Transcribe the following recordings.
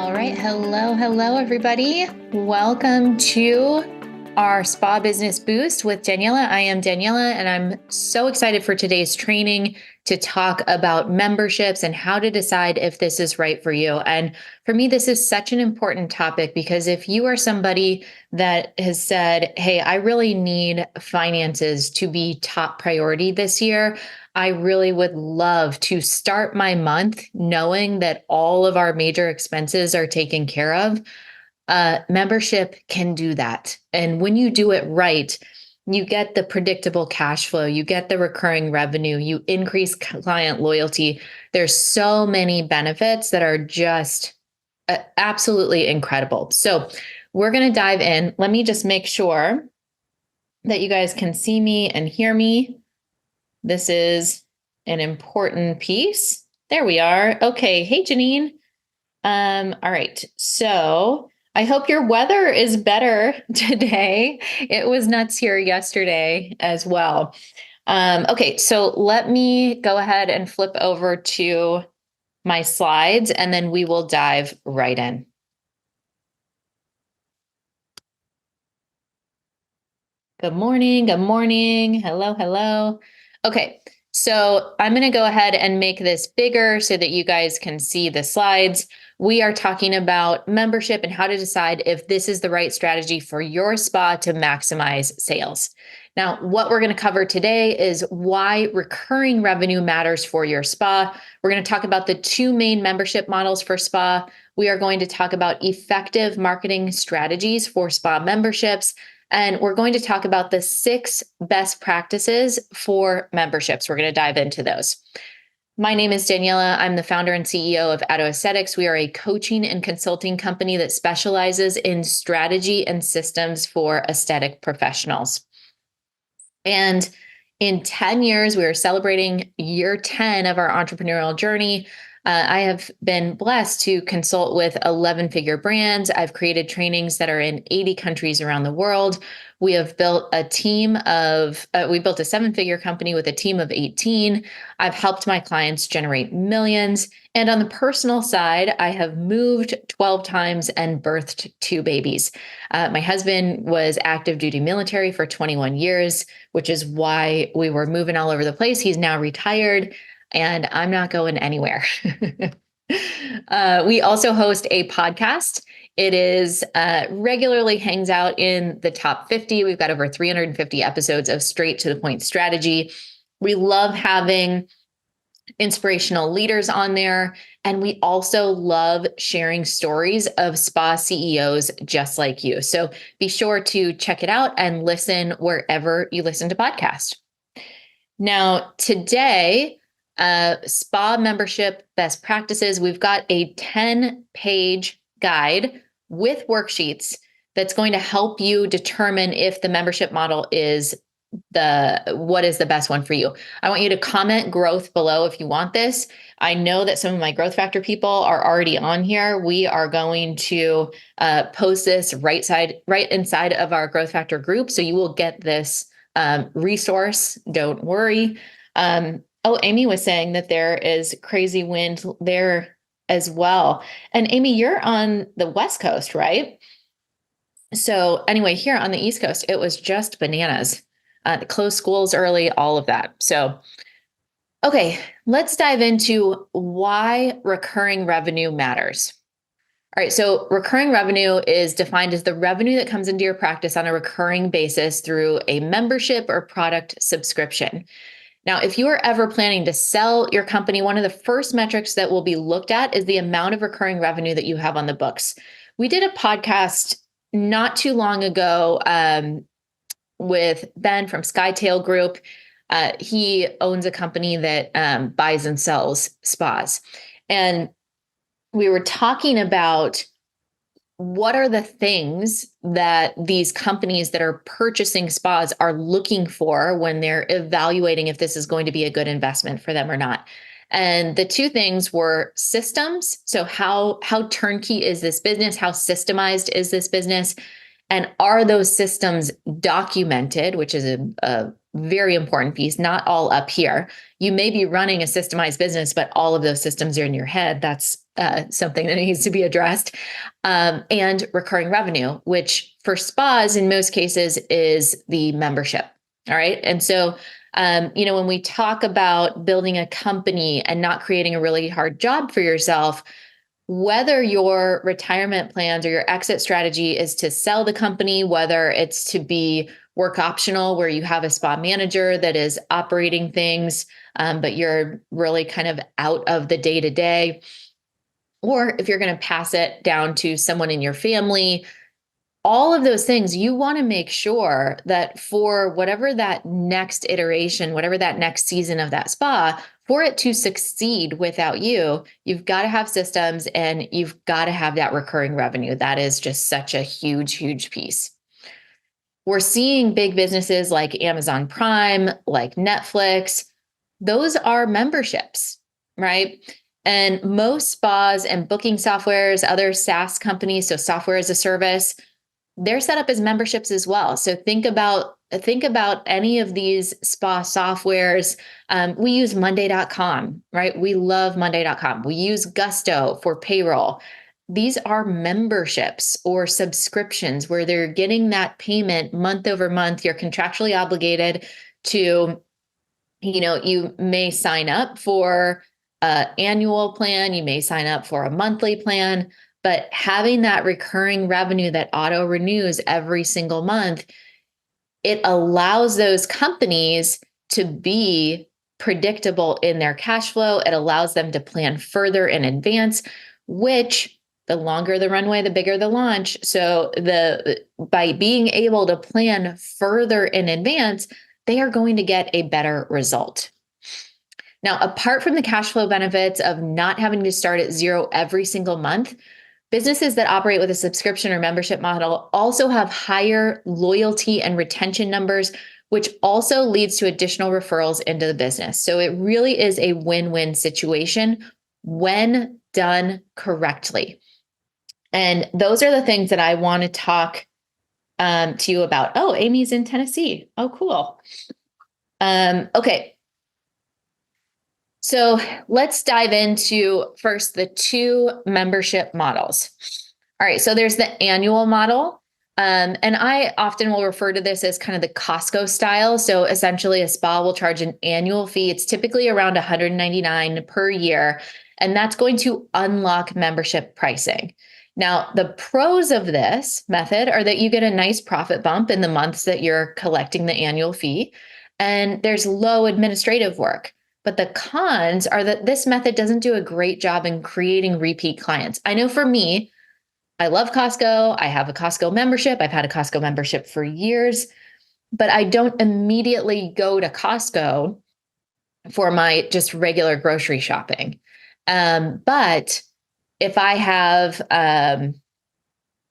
All right. Hello, everybody. Welcome to our Spa Business Boost with Daniela. I am Daniela, and I'm so excited for today's training to talk about memberships and how to decide if this is right for you. And for me, this is such an important topic because if you are somebody that has said, hey, I really need finances to be top priority this year, I really would love to start my month knowing that all of our major expenses are taken care of. Membership can do that. And when you do it right, you get the predictable cash flow, you get the recurring revenue, you increase client loyalty. There's so many benefits that are just absolutely incredible. So we're going to dive in. Let me just make sure that you guys can see me and hear me. This is an important piece. There we are. Okay. Hey, Janine. All right. So I hope your weather is better today. It was nuts here yesterday as well. Okay. So let me go ahead and flip over to my slides and then we will dive right in. Good morning. Good morning. Hello. Okay. So I'm going to go ahead and make this bigger so that you guys can see the slides. We are talking about membership and how to decide if this is the right strategy for your spa to maximize sales. Now, what we're going to cover today is why recurring revenue matters for your spa. We're going to talk about the two main membership models for spa. We are going to talk about effective marketing strategies for spa memberships. And we're going to talk about the 6 best practices for memberships. We're going to dive into those. My name is Daniela. I'm the founder and CEO of Atto Aesthetics. We are a coaching and consulting company that specializes in strategy and systems for aesthetic professionals. And in 10 years, we are celebrating year 10 of our entrepreneurial journey. I have been blessed to consult with 11-figure brands. I've created trainings that are in 80 countries around the world. We have built a team of, we built a 7-figure company with a team of 18. I've helped my clients generate millions. And on the personal side, I have moved 12 times and birthed 2 babies. My husband was active duty military for 21 years, which is why we were moving all over the place. He's now retired. And I'm not going anywhere. We also host a podcast. It is regularly hangs out in the top 50. We've got over 350 episodes of straight to the point strategy. We love having inspirational leaders on there. And we also love sharing stories of spa CEOs just like you. So be sure to check it out and listen wherever you listen to podcasts. Now, today, spa membership best practices. We've got a 10-page guide with worksheets that's going to help you determine if the membership model is what is the best one for you. I want you to comment growth below if you want this. I know that some of my growth factor people are already on here. We are going to post this right inside of our growth factor group. So you will get this resource. Don't worry. Oh, Amy was saying that there is crazy wind there as well. And Amy, you're on the West Coast, right? So anyway, here on the East Coast, it was just bananas. The closed schools early, all of that. So, okay, let's dive into why recurring revenue matters. All right, so recurring revenue is defined as the revenue that comes into your practice on a recurring basis through a membership or product subscription. Now, if you are ever planning to sell your company, one of the first metrics that will be looked at is the amount of recurring revenue that you have on the books. We did a podcast not too long ago with Ben from Skytail Group. He owns a company that buys and sells spas. And we were talking about what are the things that these companies that are purchasing spas are looking for when they're evaluating if this is going to be a good investment for them or not. And the 2 things were systems. So how turnkey is this business? How systemized is this business? And are those systems documented, which is a very important piece, not all up here. You may be running a systemized business, but all of those systems are in your head. That's something that needs to be addressed. And recurring revenue, which for spas in most cases is the membership. All right. And so, when we talk about building a company and not creating a really hard job for yourself, whether your retirement plans or your exit strategy is to sell the company, whether it's to be work optional, where you have a spa manager that is operating things, but you're really kind of out of the day to day, or if you're going to pass it down to someone in your family, all of those things, you want to make sure that for whatever that next iteration, whatever that next season of that spa, for it to succeed without you, you've got to have systems and you've got to have that recurring revenue. That is just such a huge, huge piece. We're seeing big businesses like Amazon Prime, like Netflix. Those are memberships, right? And most spas and booking softwares, other SaaS companies, so software as a service, they're set up as memberships as well. So think about any of these spa softwares. We use Monday.com, right? We love Monday.com. We use Gusto for payroll. These are memberships or subscriptions where they're getting that payment month over month. You're contractually obligated to, you may sign up for an annual plan, you may sign up for a monthly plan, but having that recurring revenue that auto renews every single month, it allows those companies to be predictable in their cash flow. It allows them to plan further in advance, which the longer the runway, the bigger the launch. So by being able to plan further in advance, they are going to get a better result. Now, apart from the cash flow benefits of not having to start at zero every single month, businesses that operate with a subscription or membership model also have higher loyalty and retention numbers, which also leads to additional referrals into the business. So it really is a win-win situation when done correctly. And those are the things that I want to talk to you about. Oh, Amy's in Tennessee. Oh, cool. Okay. So let's dive into first the two membership models. All right. So there's the annual model. And I often will refer to this as kind of the Costco style. So essentially a spa will charge an annual fee. It's typically around $199 per year. And that's going to unlock membership pricing. Now, the pros of this method are that you get a nice profit bump in the months that you're collecting the annual fee, and there's low administrative work. But the cons are that this method doesn't do a great job in creating repeat clients. I know for me, I love Costco. I have a Costco membership. I've had a Costco membership for years, but I don't immediately go to Costco for my just regular grocery shopping. But if I have,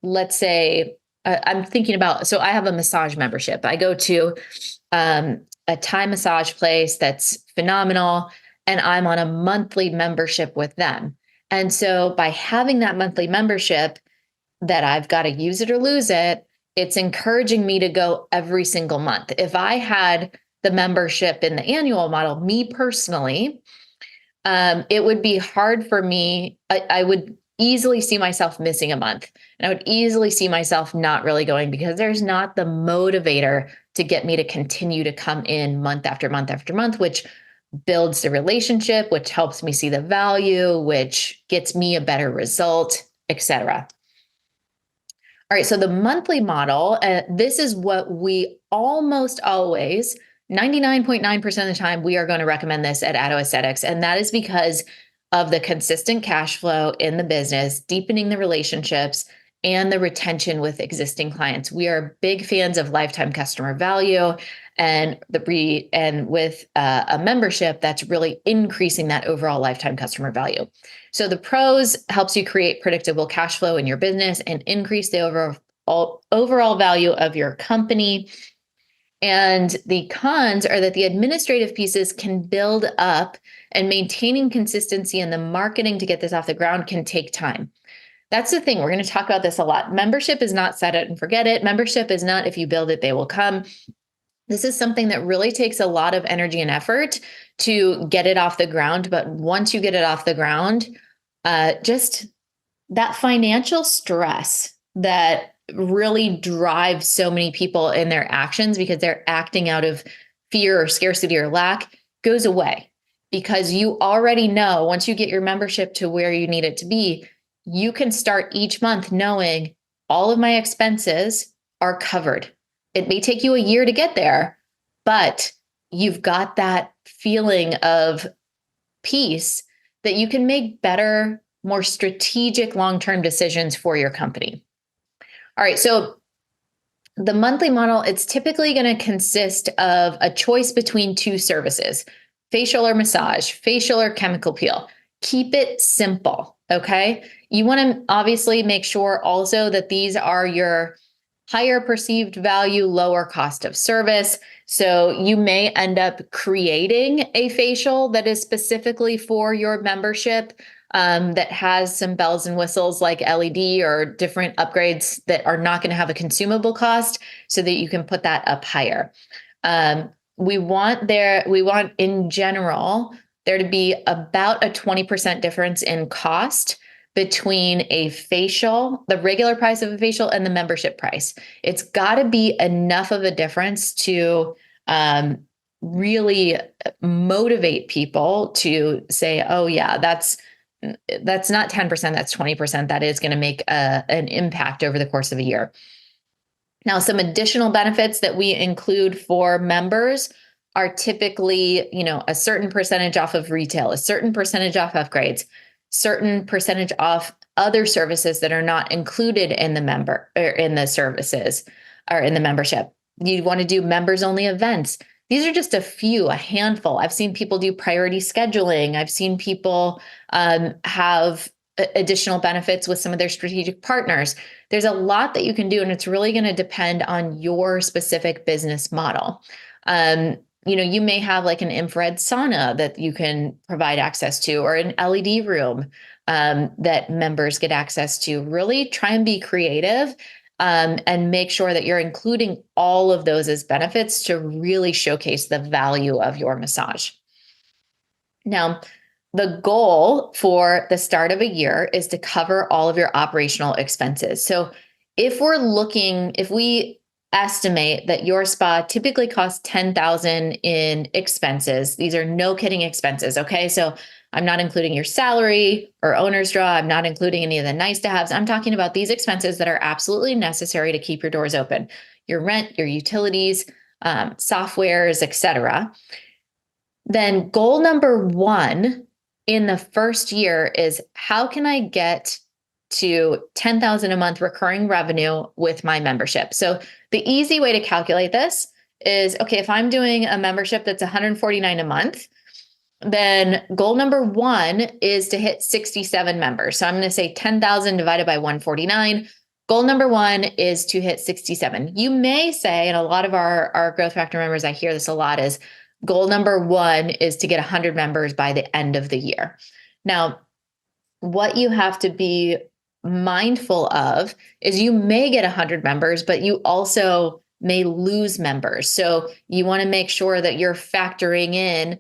let's say, I'm thinking about, so I have a massage membership. I go to a Thai massage place that's phenomenal, and I'm on a monthly membership with them. And so by having that monthly membership that I've got to use it or lose it, it's encouraging me to go every single month. If I had the membership in the annual model, me personally, it would be hard for me. I would easily see myself missing a month, and I would easily see myself not really going because there's not the motivator to get me to continue to come in month after month after month, which builds the relationship, which helps me see the value, which gets me a better result, etc. All right, so the monthly model, this is what we almost always, 99.9% of the time, we are going to recommend this at Addo Aesthetics. And that is because of the consistent cash flow in the business, deepening the relationships, and the retention with existing clients. We are big fans of lifetime customer value, and with a membership that's really increasing that overall lifetime customer value. So the pros helps you create predictable cash flow in your business and increase the overall value of your company. And the cons are that the administrative pieces can build up, and maintaining consistency in the marketing to get this off the ground can take time. That's the thing. We're going to talk about this a lot. Membership is not set it and forget it. Membership is not if you build it, they will come. This is something that really takes a lot of energy and effort to get it off the ground. But once you get it off the ground, just that financial stress that really drives so many people in their actions because they're acting out of fear or scarcity or lack goes away, because you already know once you get your membership to where you need it to be, you can start each month knowing all of my expenses are covered. It may take you a year to get there, but you've got that feeling of peace that you can make better, more strategic long-term decisions for your company. All right, so the monthly model, it's typically going to consist of a choice between two services, facial or massage, facial or chemical peel. Keep it simple, okay? You want to obviously make sure also that these are your higher perceived value, lower cost of service. So you may end up creating a facial that is specifically for your membership, that has some bells and whistles like LED or different upgrades that are not going to have a consumable cost, so that you can put that up higher. We want in general there to be about a 20% difference in cost between a facial, the regular price of a facial, and the membership price. It's got to be enough of a difference to really motivate people to say, oh yeah, that's not 10%, that's 20%. That is going to make an impact over the course of a year. Now, some additional benefits that we include for members are typically, a certain percentage off of retail, a certain percentage off upgrades, certain percentage off other services that are not included in the member or in the services or in the membership. You want to do members only events. These are just a handful. I've seen people do priority scheduling. I've seen people have additional benefits with some of their strategic partners. There's a lot that you can do, and it's really going to depend on your specific business model. You may have like an infrared sauna that you can provide access to, or an LED room that members get access to. Really try and be creative and make sure that you're including all of those as benefits to really showcase the value of your massage. Now, the goal for the start of a year is to cover all of your operational expenses. So if we estimate that your spa typically costs $10,000 in expenses, these are no kidding expenses, okay? So I'm not including your salary or owner's draw. I'm not including any of the nice to haves. I'm talking about these expenses that are absolutely necessary to keep your doors open: your rent, your utilities, softwares, etc. Then goal number one in the first year is, how can I get to $10,000 a month recurring revenue with my membership? So the easy way to calculate this is, okay, if I'm doing a membership that's $149 a month, then goal number one is to hit 67 members. So I'm going to say 10,000 divided by 149. Goal number one is to hit 67. You may say, and a lot of our Growth Factor members, I hear this a lot, is goal number one is to get 100 members by the end of the year. Now, what you have to be mindful of is you may get 100 members, but you also may lose members. So you want to make sure that you're factoring in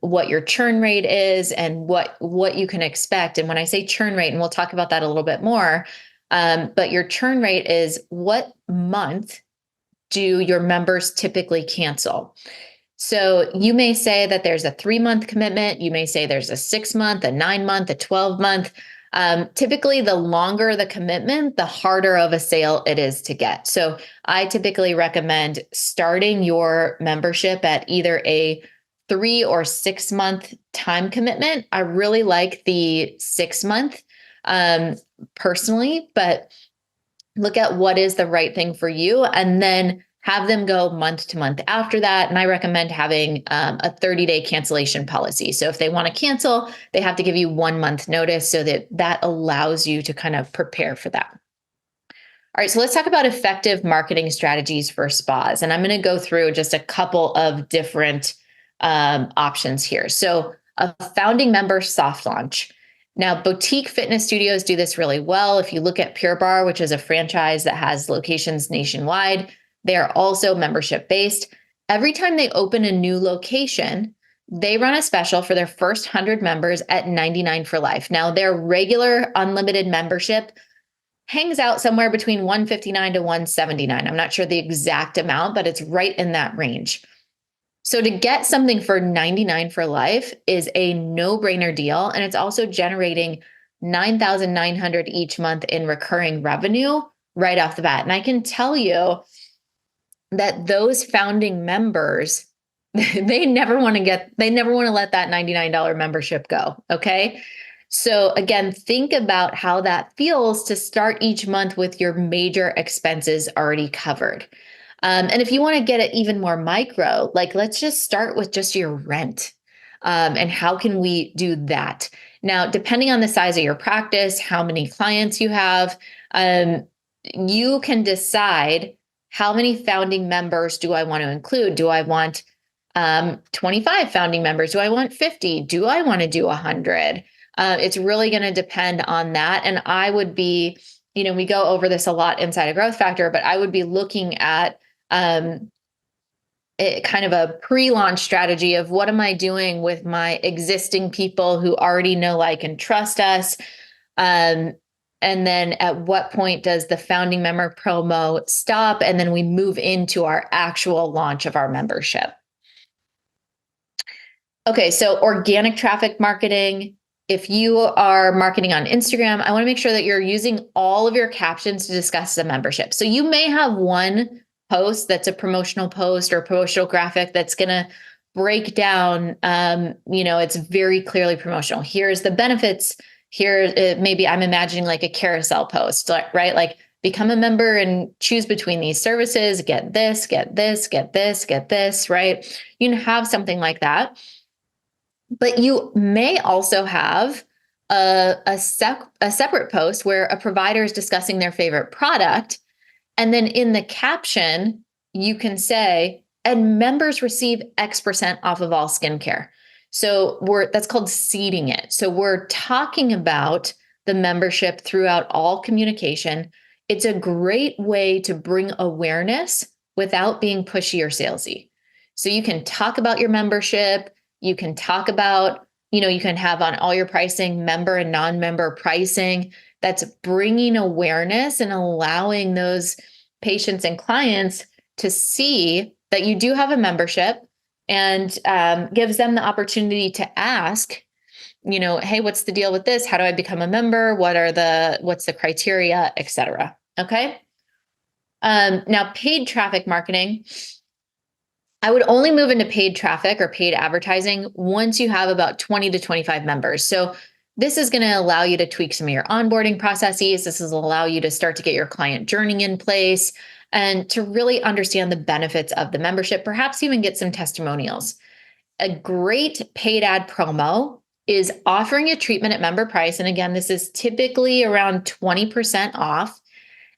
what your churn rate is and what you can expect. And when I say churn rate, and we'll talk about that a little bit more, but your churn rate is what month do your members typically cancel? So you may say that there's a 3-month commitment. You may say there's a 6-month, a 9-month, a 12-month. Typically, the longer the commitment, the harder of a sale it is to get. So I typically recommend starting your membership at either a 3 or 6-month time commitment. I really like the 6-month personally, but look at what is the right thing for you, and then have them go month to month after that. And I recommend having a 30-day cancellation policy. So if they want to cancel, they have to give you 1 month notice, so that allows you to kind of prepare for that. All right, so let's talk about effective marketing strategies for spas. And I'm going to go through just a couple of different options here. So a founding member soft launch. Now, boutique fitness studios do this really well. If you look at Pure Barre, which is a franchise that has locations nationwide, They are also membership based. Every time they open a new location, they run a special for their first 100 members at $99 for life. Now, their regular unlimited membership hangs out somewhere between $159 to $179. I'm not sure the exact amount, but it's right in that range. So to get something for $99 for life is a no-brainer deal. And it's also generating $9,900 each month in recurring revenue right off the bat. And I can tell you that those founding members, they never want to let that $99 membership go. Okay. So again, think about how that feels to start each month with your major expenses already covered. And if you want to get it even more micro, like let's just start with just your rent. And how can we do that? Now, depending on the size of your practice, how many clients you have, you can decide how many founding members do I want to include? Do I want 25 founding members? Do I want 50? Do I want to do 100? It's really going to depend on that. And I would be, we go over this a lot inside of Growth Factor, but I would be looking at kind of a pre-launch strategy of what am I doing with my existing people who already know, like, and trust us. And then at what point does the founding member promo stop? And then we move into our actual launch of our membership. Okay, so organic traffic marketing. If you are marketing on Instagram, I want to make sure that you're using all of your captions to discuss the membership. So you may have one post that's a promotional post or promotional graphic that's going to break down, it's very clearly promotional. Here's the benefits. Here, maybe I'm imagining like a carousel post, right? Like become a member and choose between these services, get this, get this, get this, get this, right? You can have something like that. But you may also have a separate post where a provider is discussing their favorite product. And then in the caption, you can say, and members receive X% off of all skincare. So that's called seeding it. So we're talking about the membership throughout all communication. It's a great way to bring awareness without being pushy or salesy. So you can talk about your membership. You can talk about, you can have on all your pricing, member and non-member pricing. That's bringing awareness and allowing those patients and clients to see that you do have a membership, and gives them the opportunity to ask, hey, what's the deal with this? How do I become a member? What's the criteria, et cetera? Okay. Now, paid traffic marketing. I would only move into paid traffic or paid advertising once you have about 20 to 25 members. So this is going to allow you to tweak some of your onboarding processes. This will allow you to start to get your client journey in place and to really understand the benefits of the membership, perhaps even get some testimonials. A great paid ad promo is offering a treatment at member price. And again, this is typically around 20% off.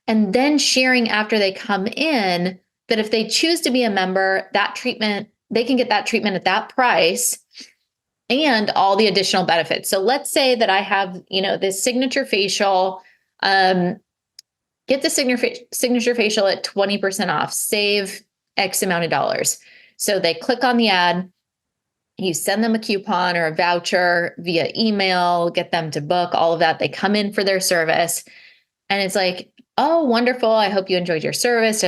And then sharing after they come in that if they choose to be a member, that treatment, they can get that treatment at that price and all the additional benefits. So let's say that I have, this signature facial, get the signature facial at 20% off, save X amount of dollars. So they click on the ad, you send them a coupon or a voucher via email, get them to book, all of that. They come in for their service. And it's like, oh, wonderful. I hope you enjoyed your service.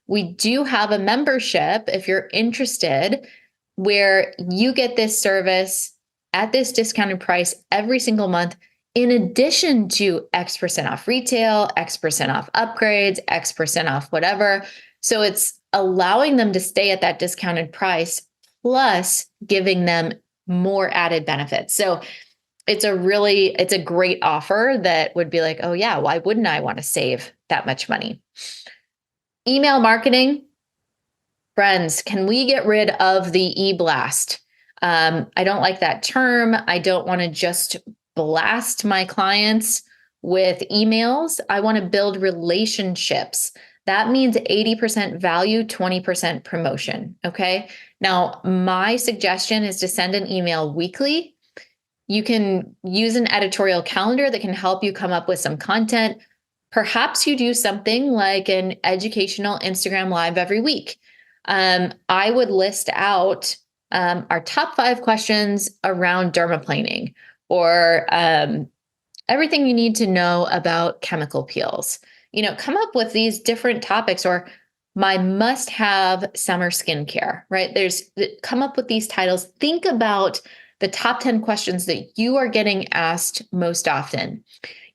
We do have a membership, if you're interested, where you get this service at this discounted price every single month, in addition to X% off retail, X% off upgrades, X% off whatever. So it's allowing them to stay at that discounted price, plus giving them more added benefits. So it's a great offer that would be like, oh yeah, why wouldn't I want to save that much money? Email marketing. Friends, can we get rid of the e-blast? I don't like that term. I don't want to just blast my clients with emails. I want to build relationships. That means 80% value, 20% promotion. Okay. Now, my suggestion is to send an email weekly. You can use an editorial calendar that can help you come up with some content. perhaps you do something like an educational Instagram live every week. I would list out our top 5 questions around dermaplaning, or everything you need to know about chemical peels. Come up with these different topics, or my must-have summer skincare, right? Come up with these titles. Think about the top 10 questions that you are getting asked most often.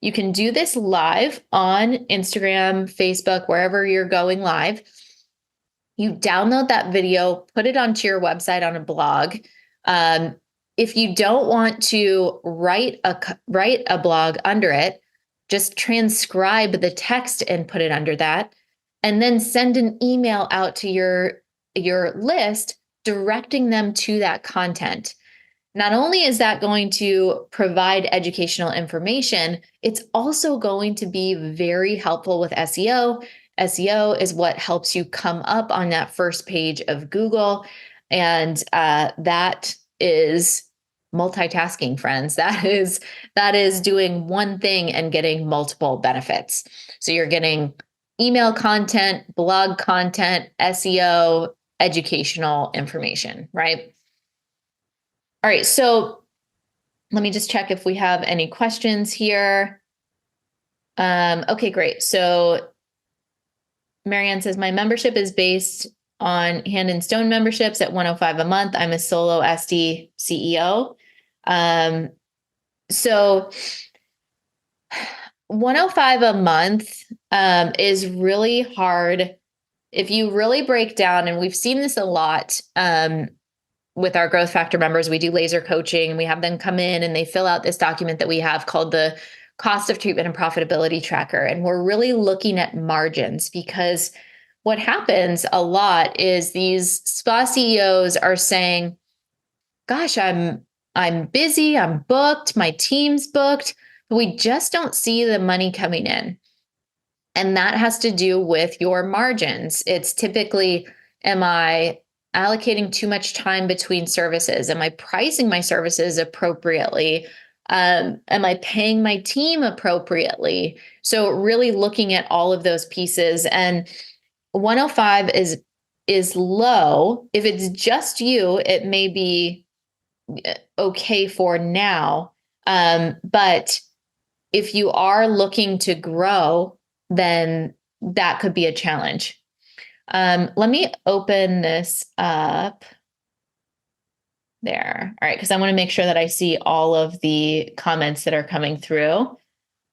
You can do this live on Instagram, Facebook, wherever you're going live. You download that video, put it onto your website on a blog. If you don't want to write a blog under it, just transcribe the text and put it under that, and then send an email out to your list directing them to that content. Not only is that going to provide educational information, it's also going to be very helpful with SEO. SEO is what helps you come up on that first page of Google. And that is multitasking, friends. That is doing one thing and getting multiple benefits. So you're getting email content, blog content, SEO, educational information, right? All right, so let me just check if we have any questions here. Okay, great. So Marianne says, my membership is based on Hand and Stone memberships at $105 a month. I'm a solo SD CEO. So $105 a month is really hard. If you really break down, and we've seen this a lot, with our Growth Factor members, we do laser coaching, and we have them come in and they fill out this document that we have called the Cost of Treatment and Profitability Tracker. And we're really looking at margins, because what happens a lot is these spa CEOs are saying, gosh, I'm busy, I'm booked, my team's booked, but we just don't see the money coming in. And that has to do with your margins. It's typically, am I allocating too much time between services? Am I pricing my services appropriately? Am I paying my team appropriately? So really looking at all of those pieces. And 105 is low. If it's just you, it may be okay for now. But if you are looking to grow, then that could be a challenge. Let me open this up there. All right, because I want to make sure that I see all of the comments that are coming through.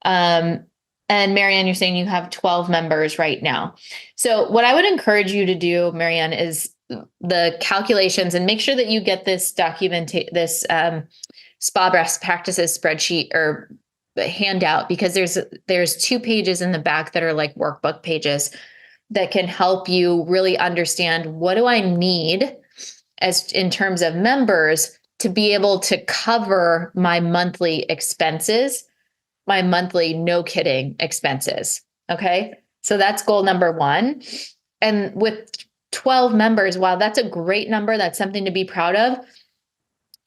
And Marianne, you're saying you have 12 members right now. So what I would encourage you to do, Marianne, is the calculations, and make sure that you get this this spa best practices spreadsheet or handout, because there's 2 pages in the back that are like workbook pages that can help you really understand, what do I need as in terms of members to be able to cover my monthly expenses, my monthly no kidding expenses. Okay. So that's goal number 1. And with 12 members, while that's a great number, that's something to be proud of,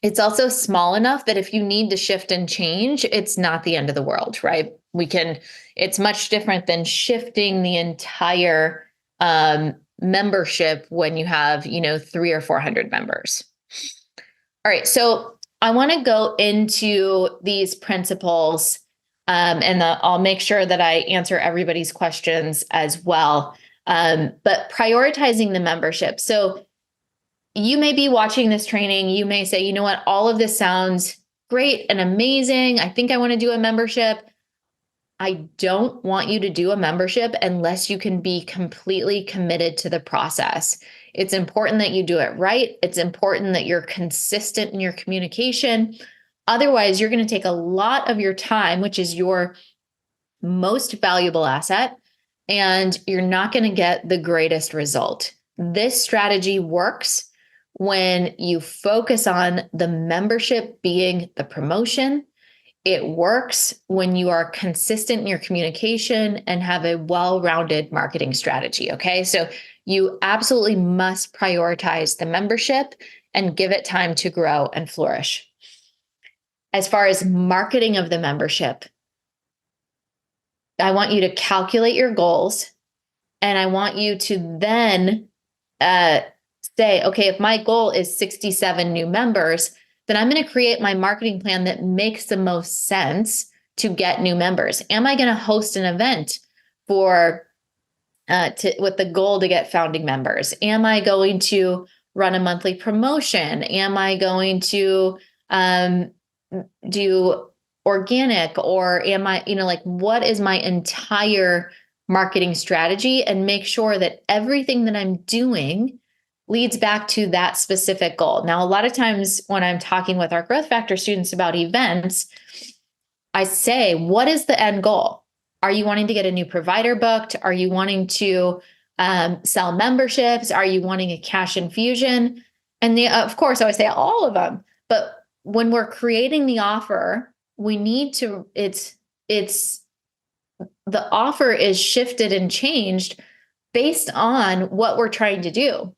it's also small enough that if you need to shift and change, it's not the end of the world, right? It's much different than shifting the entire membership when you have, 300 or 400 members. All right, so I want to go into these principles, and I'll make sure that I answer everybody's questions as well. But prioritizing the membership. So you may be watching this training. You may say, you know what, all of this sounds great and amazing. I think I want to do a membership. I don't want you to do a membership unless you can be completely committed to the process. It's important that you do it right. It's important that you're consistent in your communication. Otherwise, you're going to take a lot of your time, which is your most valuable asset, and you're not going to get the greatest result. This strategy works when you focus on the membership being the promotion. It works when you are consistent in your communication and have a well-rounded marketing strategy. Okay. So you absolutely must prioritize the membership and give it time to grow and flourish. As far as marketing of the membership, want you to calculate your goals, and I want you to then say, okay, if my goal is 67 new members, then I'm going to create my marketing plan that makes the most sense to get new members. Am I going to host an event for with the goal to get founding members? Am I going to run a monthly promotion? Am I going to do organic, or am I, like, what is my entire marketing strategy, and make sure that everything that I'm doing leads back to that specific goal. Now, a lot of times when I'm talking with our Growth Factor students about events, I say, what is the end goal? Are you wanting to get a new provider booked? Are you wanting to sell memberships? Are you wanting a cash infusion? And of course, I would say all of them. But when we're creating the offer, we need to, the offer is shifted and changed based on what we're trying to do.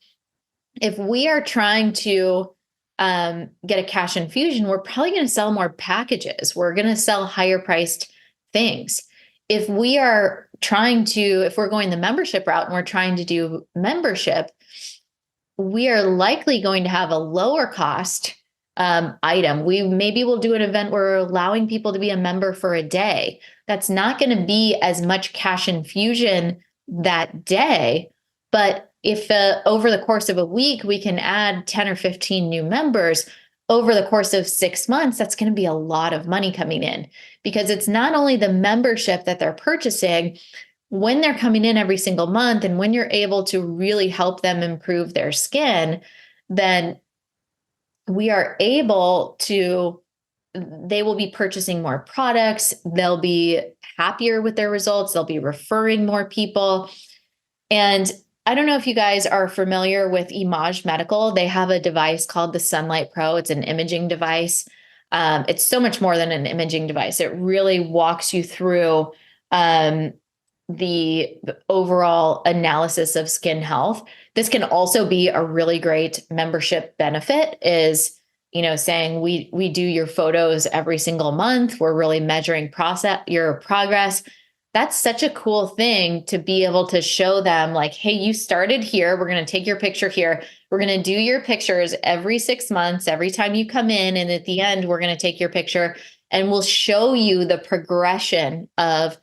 If we are trying to get a cash infusion, we're probably going to sell more packages. We're going to sell higher priced things. If we're going the membership route and we're trying to do membership, we are likely going to have a lower cost item. Maybe we'll do an event where we're allowing people to be a member for a day. That's not going to be as much cash infusion that day, but if over the course of a week, we can add 10 or 15 new members over the course of 6 months, that's going to be a lot of money coming in, because it's not only the membership that they're purchasing. When they're coming in every single month, and when you're able to really help them improve their skin, then they will be purchasing more products. They'll be happier with their results. They'll be referring more people. And I don't know if you guys are familiar with Image Medical. They have a device called the Sunlight Pro. It's an imaging device. It's so much more than an imaging device. It really walks you through the overall analysis of skin health. This can also be a really great membership benefit, is, saying we do your photos every single month. We're really measuring your progress. That's such a cool thing to be able to show them, like, hey, you started here. We're going to take your picture here. We're going to do your pictures every 6 months, every time you come in. And at the end, we're going to take your picture, and we'll show you the progression of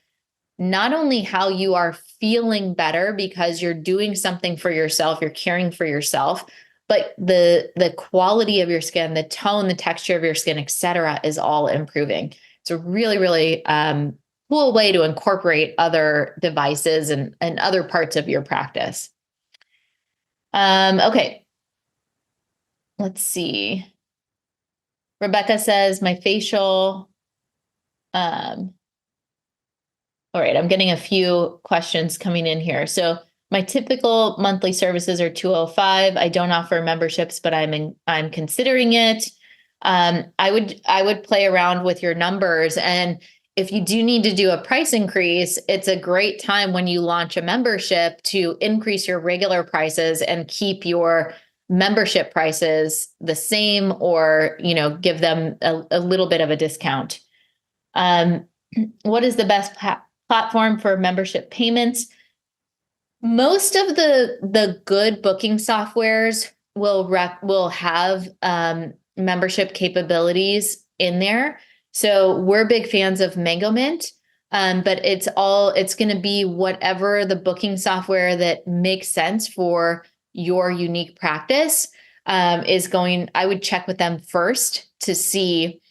not only how you are feeling better because you're doing something for yourself, you're caring for yourself, but the quality of your skin, the tone, the texture of your skin, et cetera, is all improving. It's a really, really cool way to incorporate other devices and other parts of your practice. Okay. Let's see. Rebecca says, my facial, all right, I'm getting a few questions coming in here. So my typical monthly services are $205. I don't offer memberships, but I'm considering it. I would play around with your numbers, and if you do need to do a price increase, it's a great time when you launch a membership to increase your regular prices and keep your membership prices the same, or give them a little bit of a discount. What is the best platform for membership payments? Most of the good booking softwares will have membership capabilities in there. So we're big fans of MangoMint, but it's going to be whatever the booking software that makes sense for your unique practice I would check with them first to see,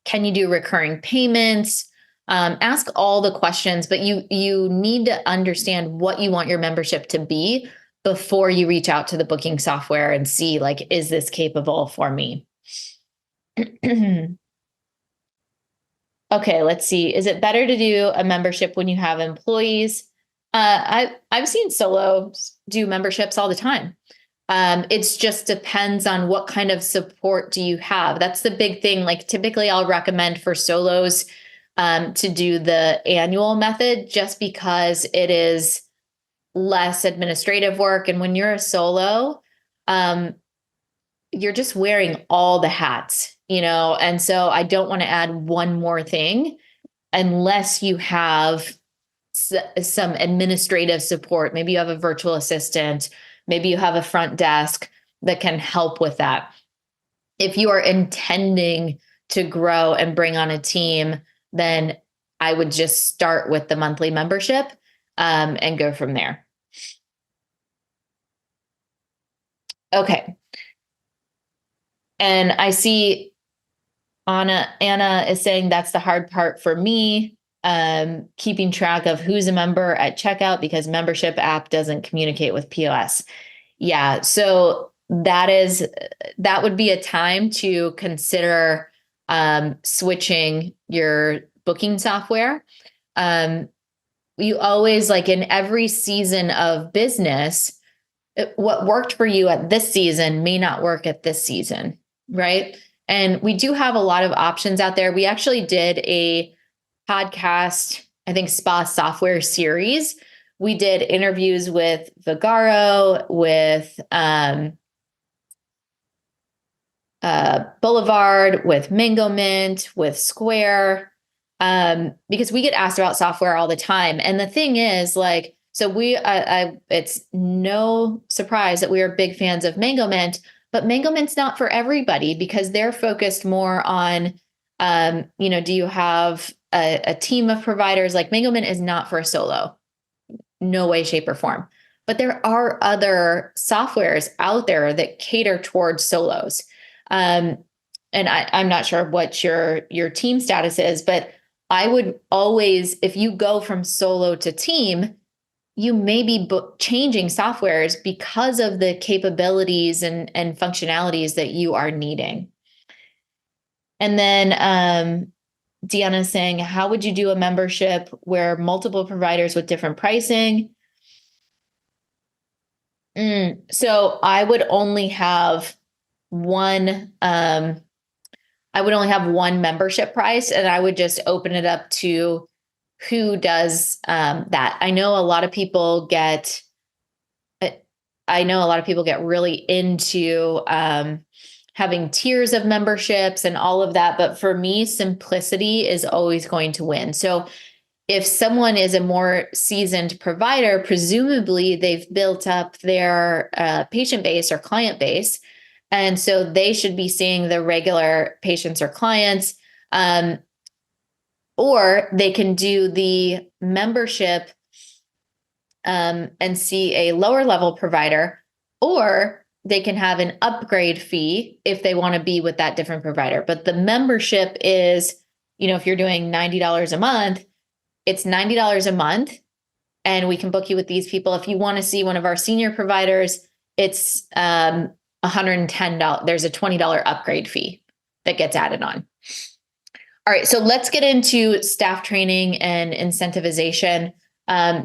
can you do recurring payments? Ask all the questions, but you need to understand what you want your membership to be before you reach out to the booking software and see, like, is this capable for me? Okay, let's see. Is it better to do a membership when you have employees? I've seen solos do memberships all the time. It just depends on what kind of support do you have. That's the big thing. Like, typically I'll recommend for solos to do the annual method, just because it is less administrative work. And when you're a solo, you're just wearing all the hats, and so I don't want to add one more thing. unless you have some administrative support. Maybe you have a virtual assistant, maybe you have a front desk that can help with that. If you are intending to grow and bring on a team, then I would just start with the monthly membership and go from there. Okay. And I see Anna is saying that's the hard part for me, keeping track of who's a member at checkout because membership app doesn't communicate with POS. Yeah, so that would be a time to consider switching your booking software. You always, like in every season of business, what worked for you at this season may not work at this season, right? And we do have a lot of options out there. We actually did a podcast, I think Spa Software series. We did interviews with Vagaro, with Boulevard, with Mango Mint, with Square, because we get asked about software all the time. And the thing is, like, so it's no surprise that we are big fans of Mango Mint, but Mango Mint's not for everybody because they're focused more on, do you have a team of providers? Like Mango Mint is not for a solo, no way, shape, or form. But there are other softwares out there that cater towards solos. And I'm not sure what your team status is, but I would always, if you go from solo to team, you may be changing softwares because of the capabilities and functionalities that you are needing. And then Deanna's saying, how would you do a membership where multiple providers with different pricing? So I would only have one membership price, and I would just open it up to who does that. I know a lot of people get really into having tiers of memberships and all of that. But for me, simplicity is always going to win. So if someone is a more seasoned provider, presumably they've built up their patient base or client base. And so they should be seeing the regular patients or clients, or they can do the membership and see a lower level provider, or they can have an upgrade fee if they want to be with that different provider. But the membership is, if you're doing $90 a month, it's $90 a month, and we can book you with these people. If you want to see one of our senior providers, it's $110. There's a $20 upgrade fee that gets added on. All right, so let's get into staff training and incentivization.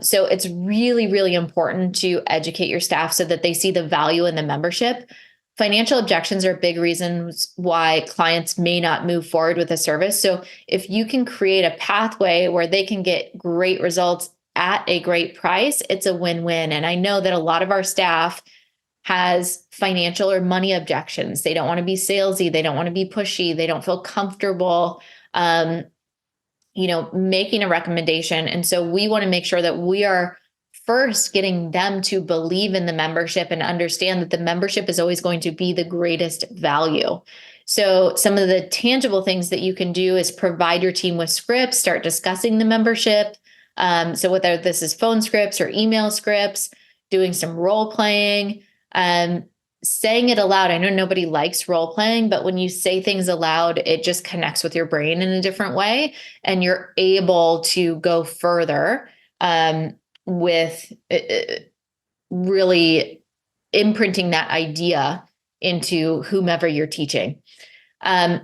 So it's really, really important to educate your staff so that they see the value in the membership. Financial objections are big reasons why clients may not move forward with a service. So if you can create a pathway where they can get great results at a great price, it's a win-win. And I know that a lot of our staff has financial or money objections. They don't want to be salesy. They don't want to be pushy. They don't feel comfortable, making a recommendation. And so we want to make sure that we are first getting them to believe in the membership and understand that the membership is always going to be the greatest value. So some of the tangible things that you can do is provide your team with scripts, start discussing the membership. So whether this is phone scripts or email scripts, doing some role playing, saying it aloud. I know nobody likes role playing, but when you say things aloud, it just connects with your brain in a different way, and you're able to go further with really imprinting that idea into whomever you're teaching. I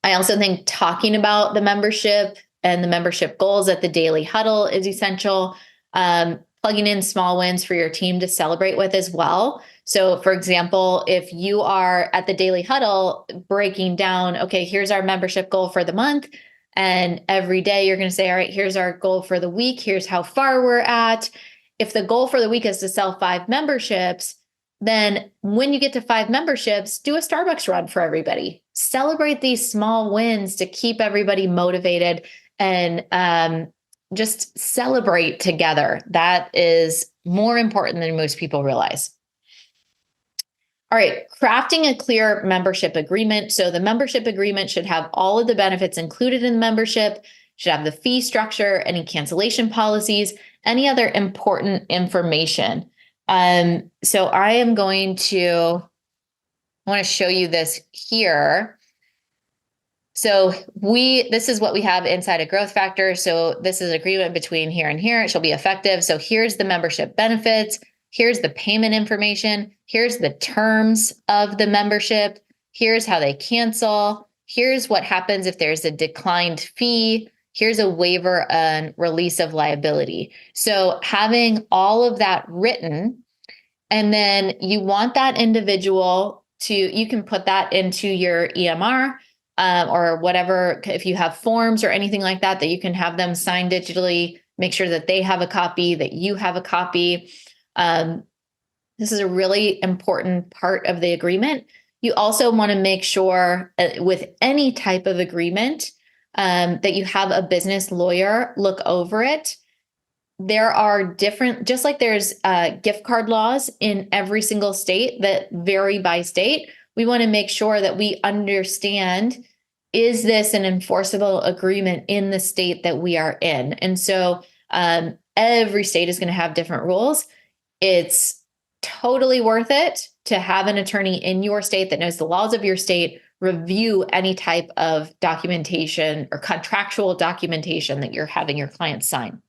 also think talking about the membership and the membership goals at the daily huddle is essential. Plugging in small wins for your team to celebrate with as well. So for example, if you are at the daily huddle breaking down, okay, here's our membership goal for the month. And every day you're going to say, all right, here's our goal for the week. Here's how far we're at. If the goal for the week is to sell 5 memberships, then when you get to 5 memberships, do a Starbucks run for everybody. Celebrate these small wins to keep everybody motivated and just celebrate together. That is more important than most people realize. All right, crafting a clear membership agreement. So the membership agreement should have all of the benefits included in the membership, should have the fee structure, any cancellation policies, any other important information. So I am going to, I want to show you this here. So this is what we have inside of Growth Factor. So this is agreement between here and here. It shall be effective. So here's the membership benefits. Here's the payment information. Here's the terms of the membership. Here's how they cancel. Here's what happens if there's a declined fee. Here's a waiver and release of liability. So having all of that written, and then you want that individual to, you can put that into your EMR or whatever, if you have forms or anything like that, that you can have them sign digitally, make sure that they have a copy, that you have a copy. This is a really important part of the agreement. You also want to make sure with any type of agreement that you have a business lawyer look over it. There are different, just like there's gift card laws in every single state that vary by state, we want to make sure that we understand, is this an enforceable agreement in the state that we are in? And so every state is going to have different rules. It's totally worth it to have an attorney in your state that knows the laws of your state review any type of documentation or contractual documentation that you're having your clients sign.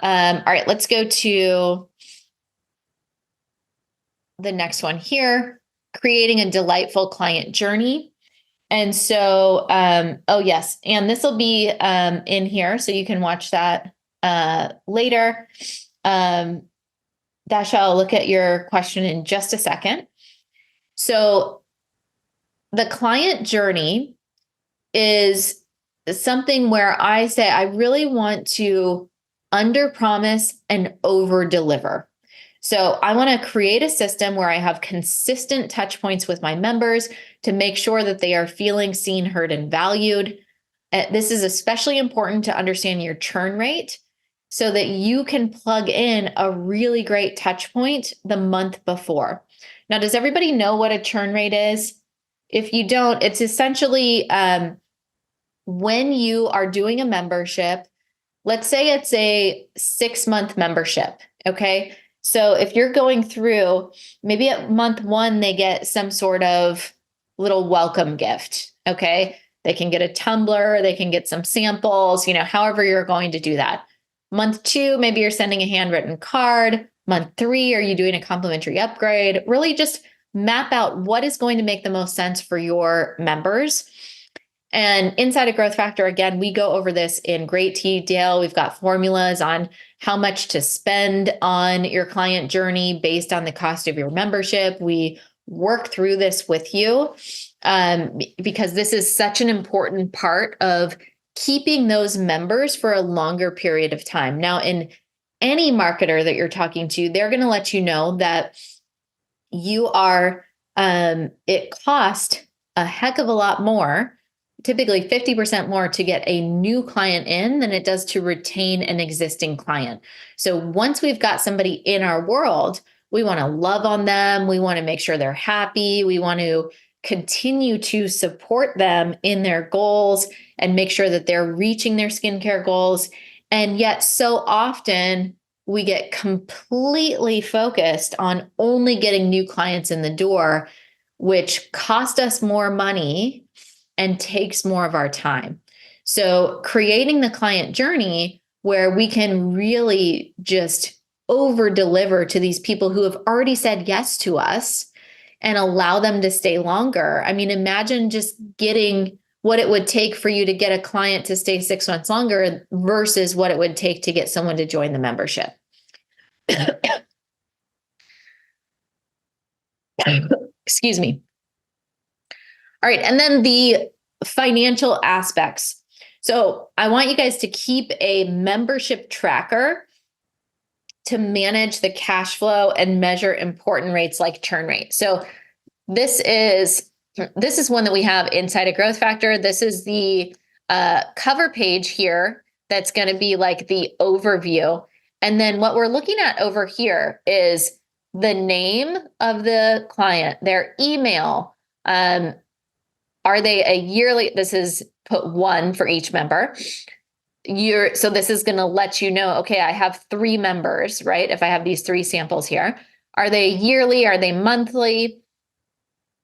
All right, let's go to the next one here, creating a delightful client journey. And so, oh yes, and this will be in here, so you can watch that later. Dasha, I'll look at your question in just a second. So the client journey is something where I say, I really want to under promise and over deliver. So I want to create a system where I have consistent touch points with my members to make sure that they are feeling seen, heard, and valued. This is especially important to understand your churn rate so that you can plug in a really great touch point the month before. Now, does everybody know what a churn rate is? If you don't, it's essentially when you are doing a membership. Let's say it's a 6-month membership, okay? So if you're going through, maybe at month 1, they get some sort of little welcome gift, okay? They can get a tumbler, they can get some samples, however you're going to do that. Month 2, maybe you're sending a handwritten card. Month 3, are you doing a complimentary upgrade? Really just map out what is going to make the most sense for your members. And inside of Growth Factor, again, we go over this in great detail. We've got formulas on how much to spend on your client journey based on the cost of your membership. We work through this with you because this is such an important part of keeping those members for a longer period of time. Now, in any marketer that you're talking to, they're going to let you know that you are, it costs a heck of a lot more, typically 50% more to get a new client in than it does to retain an existing client. So once we've got somebody in our world, we want to love on them. We want to make sure they're happy. We want to continue to support them in their goals and make sure that they're reaching their skincare goals. And yet so often we get completely focused on only getting new clients in the door, which cost us more money and takes more of our time. So creating the client journey where we can really just over deliver to these people who have already said yes to us and allow them to stay longer. I mean, imagine just getting what it would take for you to get a client to stay 6 months longer versus what it would take to get someone to join the membership. Excuse me. All right. And then the financial aspects. So I want you guys to keep a membership tracker to manage the cash flow and measure important rates like churn rate. So this is one that we have inside of Growth Factor. This is the a cover page here that's going to be like the overview. And then what we're looking at over here is the name of the client, their email. Are they a yearly? This is put 1 for each member. So this is going to let you know, okay, I have 3 members, right? If I have these 3 samples here, are they yearly? Are they monthly?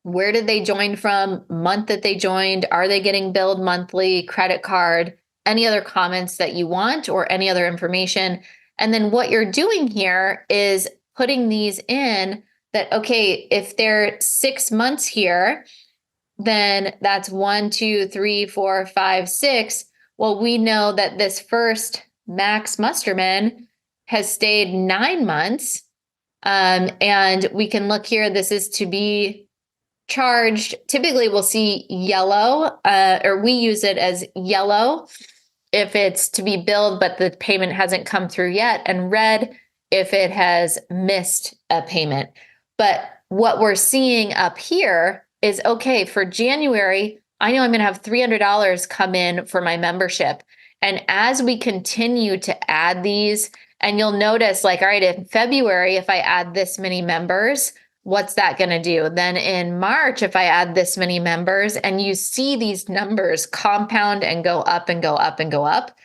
Where did they join from? Month that they joined? Are they getting billed monthly? Credit card? Any other comments that you want or any other information? And then what you're doing here is putting these in that, okay, if they're 6 months here, then that's 1, 2, 3, 4, 5, 6. Well, we know that this first Max Musterman has stayed 9 months. And we can look here, this is to be charged. Typically we'll see yellow, or we use it as yellow if it's to be billed, but the payment hasn't come through yet, and red if it has missed a payment. But what we're seeing up here is, okay, for January, I know I'm going to have $300 come in for my membership. And as we continue to add these, and you'll notice, like, all right, in February, if I add this many members, what's that going to do? Then in March, if I add this many members, and you see these numbers compound and go up and go up and go up,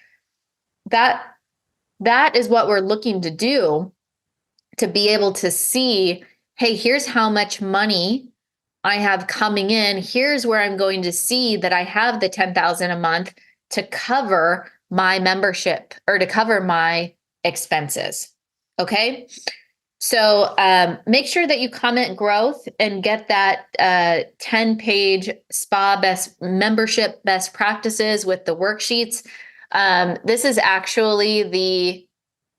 that is what we're looking to do, to be able to see, hey, here's how much money I have coming in. Here's where I'm going to see that I have the 10,000 a month to cover my membership or to cover my expenses. Okay. So make sure that you comment growth and get that 10-page spa membership best practices with the worksheets. This is actually the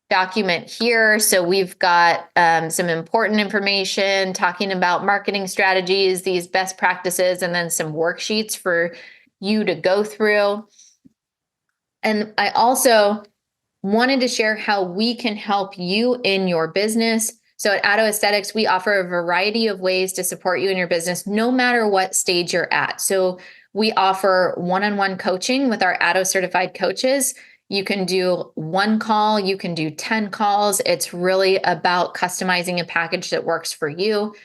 document here. So we've got some important information talking about marketing strategies, these best practices, and then some worksheets for you to go through. And I also wanted to share how we can help you in your business. So at Addo Aesthetics, we offer a variety of ways to support you in your business, no matter what stage you're at. So we offer one-on-one coaching with our Addo certified coaches. You can do 1 call, you can do 10 calls. It's really about customizing a package that works for you.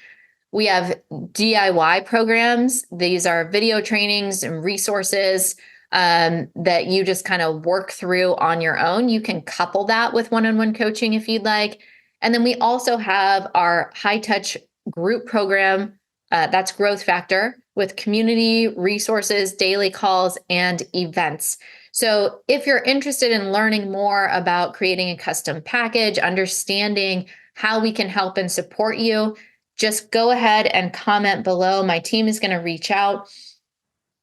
We have DIY programs. These are video trainings and resources that you just kind of work through on your own. You can couple that with one-on-one coaching if you'd like. And then we also have our high-touch group program, that's Growth Factor, with community resources, daily calls, and events. So if you're interested in learning more about creating a custom package, understanding how we can help and support you, just go ahead and comment below. My team is going to reach out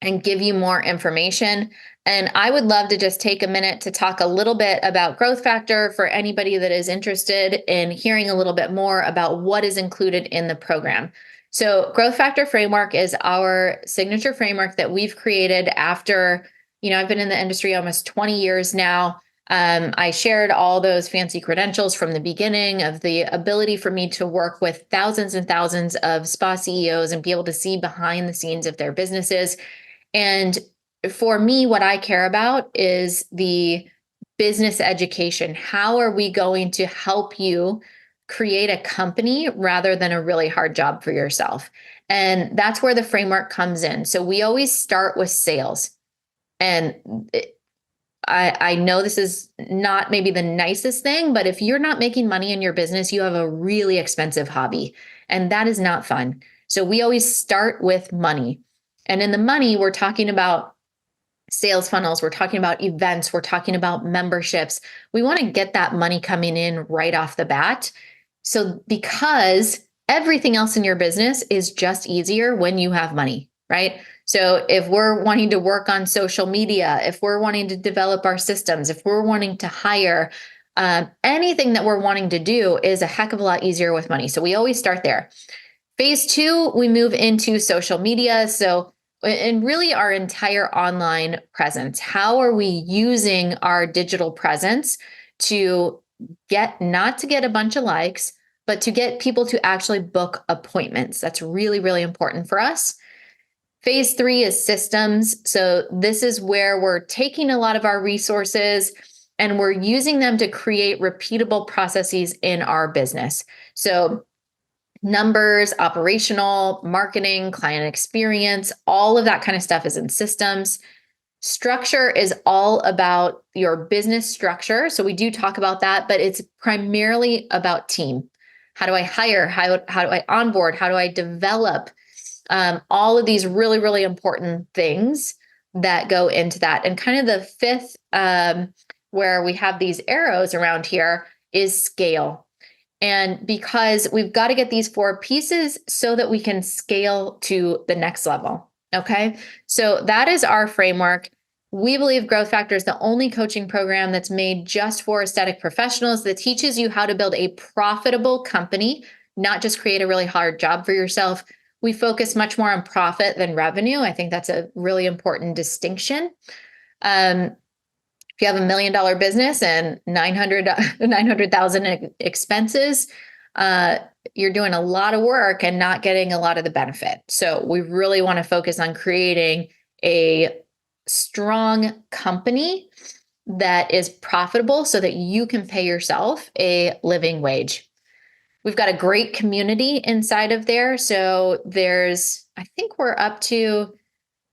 and give you more information. And I would love to just take a minute to talk a little bit about Growth Factor for anybody that is interested in hearing a little bit more about what is included in the program. So Growth Factor Framework is our signature framework that we've created after, I've been in the industry almost 20 years now. I shared all those fancy credentials from the beginning of the ability for me to work with thousands and thousands of spa CEOs and be able to see behind the scenes of their businesses. And for me, what I care about is the business education. How are we going to help you create a company rather than a really hard job for yourself? And that's where the framework comes in. So we always start with sales. And I know this is not maybe the nicest thing, but if you're not making money in your business, you have a really expensive hobby, and that is not fun. So we always start with money. And in the money, we're talking about sales funnels, we're talking about events, we're talking about memberships. We want to get that money coming in right off the bat. So because everything else in your business is just easier when you have money, right? So if we're wanting to work on social media, if we're wanting to develop our systems, if we're wanting to hire, anything that we're wanting to do is a heck of a lot easier with money. So we always start there. Phase 2, we move into social media. So, and really our entire online presence. How are we using our digital presence to not to get a bunch of likes, but to get people to actually book appointments? That's really, really important for us. Phase 3 is systems. So this is where we're taking a lot of our resources and we're using them to create repeatable processes in our business. So numbers, operational, marketing, client experience, all of that kind of stuff is in systems. Structure is all about your business structure. So we do talk about that, but it's primarily about team. How do I hire? How do I onboard? How do I develop? All of these really, really important things that go into that. And kind of the fifth, where we have these arrows around here, is scale. And because we've got to get these 4 pieces so that we can scale to the next level. Okay. So that is our framework. We believe Growth Factor is the only coaching program that's made just for aesthetic professionals that teaches you how to build a profitable company, not just create a really hard job for yourself. We focus much more on profit than revenue. I think that's a really important distinction. If you have $1 million business and 900,000 expenses, you're doing a lot of work and not getting a lot of the benefit. So we really want to focus on creating a strong company that is profitable so that you can pay yourself a living wage. We've got a great community inside of there. So I think we're up to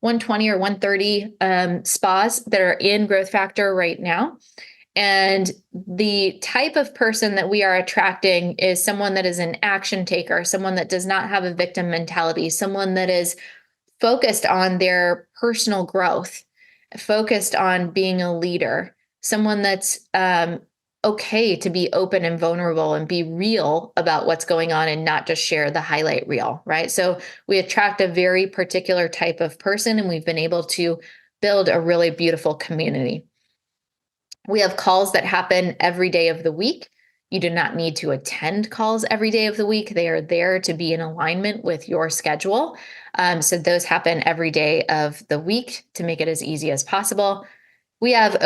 120 or 130 spas that are in Growth Factor right now. And the type of person that we are attracting is someone that is an action taker, someone that does not have a victim mentality, someone that is focused on their personal growth, focused on being a leader, someone that's okay to be open and vulnerable and be real about what's going on and not just share the highlight reel, right? So we attract a very particular type of person, and we've been able to build a really beautiful community. We have calls that happen every day of the week. You do not need to attend calls every day of the week. They are there to be in alignment with your schedule. So those happen every day of the week to make it as easy as possible. We have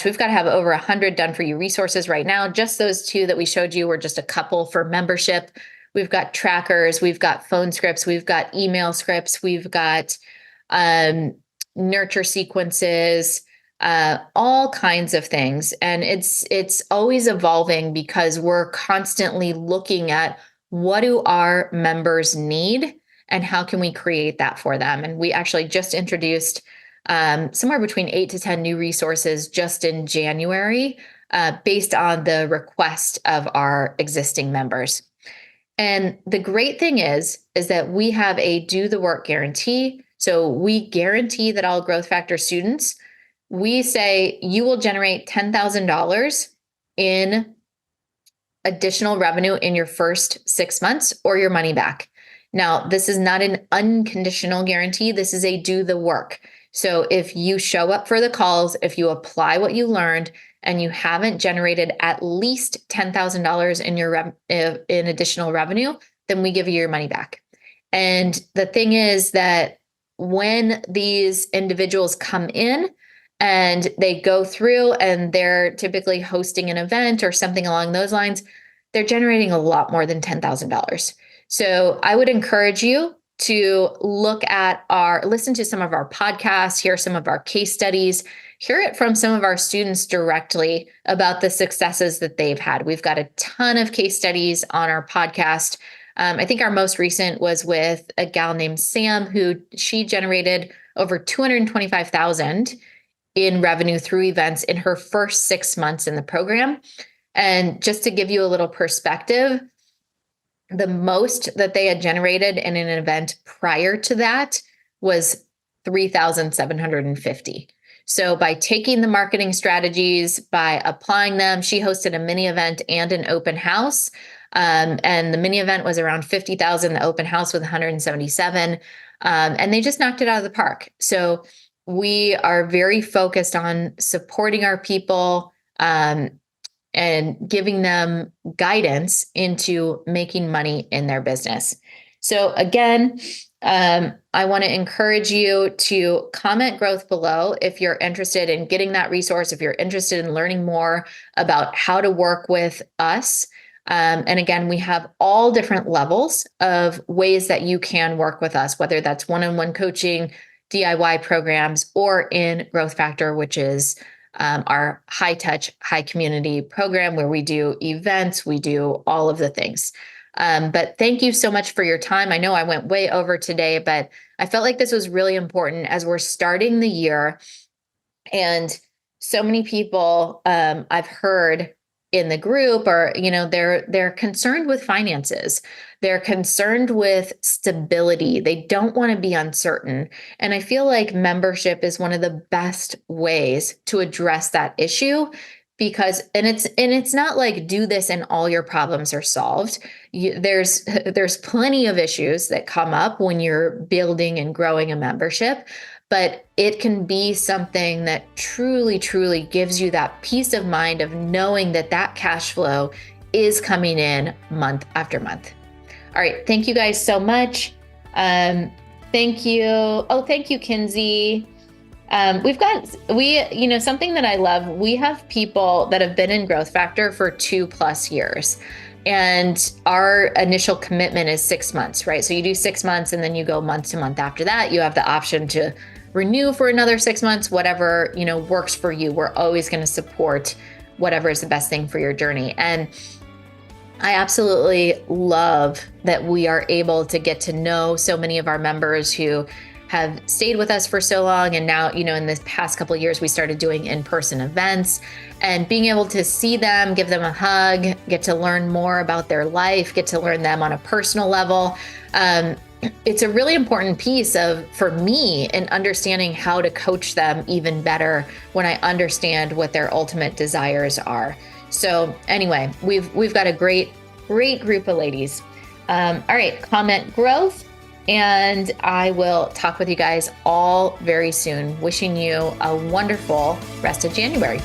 we've got to have over 100 done for you resources right now. Just those 2 that we showed you were just a couple for membership. We've got trackers, we've got phone scripts, we've got email scripts, we've got nurture sequences, all kinds of things. And it's always evolving because we're constantly looking at what do our members need and how can we create that for them. And we actually just introduced somewhere between 8 to 10 new resources just in January, based on the request of our existing members. And the great thing is that we have a do the work guarantee. So we guarantee that all Growth Factor students, we say you will generate $10,000 in additional revenue in your first 6 months or your money back. Now, this is not an unconditional guarantee. This is a do the work. So if you show up for the calls, if you apply what you learned and you haven't generated at least $10,000 in your in additional revenue, then we give you your money back. And the thing is that when these individuals come in and they go through and they're typically hosting an event or something along those lines, they're generating a lot more than $10,000. So I would encourage you to listen to some of our podcasts, hear some of our case studies, hear it from some of our students directly about the successes that they've had. We've got a ton of case studies on our podcast. I think our most recent was with a gal named Sam, who she generated over $225,000 in revenue through events in her first 6 months in the program. And just to give you a little perspective, the most that they had generated in an event prior to that was $3,750. So by taking the marketing strategies, by applying them, she hosted a mini event and an open house. And the mini event was around 50,000, the open house was 177. And they just knocked it out of the park. So we are very focused on supporting our people, and giving them guidance into making money in their business. So again, I want to encourage you to comment growth below if you're interested in getting that resource, if you're interested in learning more about how to work with us. And again, we have all different levels of ways that you can work with us, whether that's one-on-one coaching, DIY programs, or in Growth Factor, which is our high touch, high community program where we do events, we do all of the things. But thank you so much for your time. I know I went way over today, but I felt like this was really important as we're starting the year. And so many people I've heard in the group are, they're concerned with finances. They're concerned with stability. They don't want to be uncertain. And I feel like membership is one of the best ways to address that issue because it's not like do this and all your problems are solved. There's plenty of issues that come up when you're building and growing a membership, but it can be something that truly, truly gives you that peace of mind of knowing that that cash flow is coming in month after month. All right. Thank you guys so much. Thank you. Oh, thank you, Kinsey. Something that I love, we have people that have been in Growth Factor for 2+ years. And our initial commitment is 6 months, right? So you do 6 months and then you go month to month after that. You have the option to renew for another 6 months, whatever, works for you. We're always going to support whatever is the best thing for your journey. And I absolutely love that we are able to get to know so many of our members who have stayed with us for so long. And now, in this past couple of years, we started doing in-person events and being able to see them, give them a hug, get to learn more about their life, get to learn them on a personal level. It's a really important piece for me in understanding how to coach them even better when I understand what their ultimate desires are. So anyway, we've got a great group of ladies. All right, comment growth. And I will talk with you guys all very soon. Wishing you a wonderful rest of January.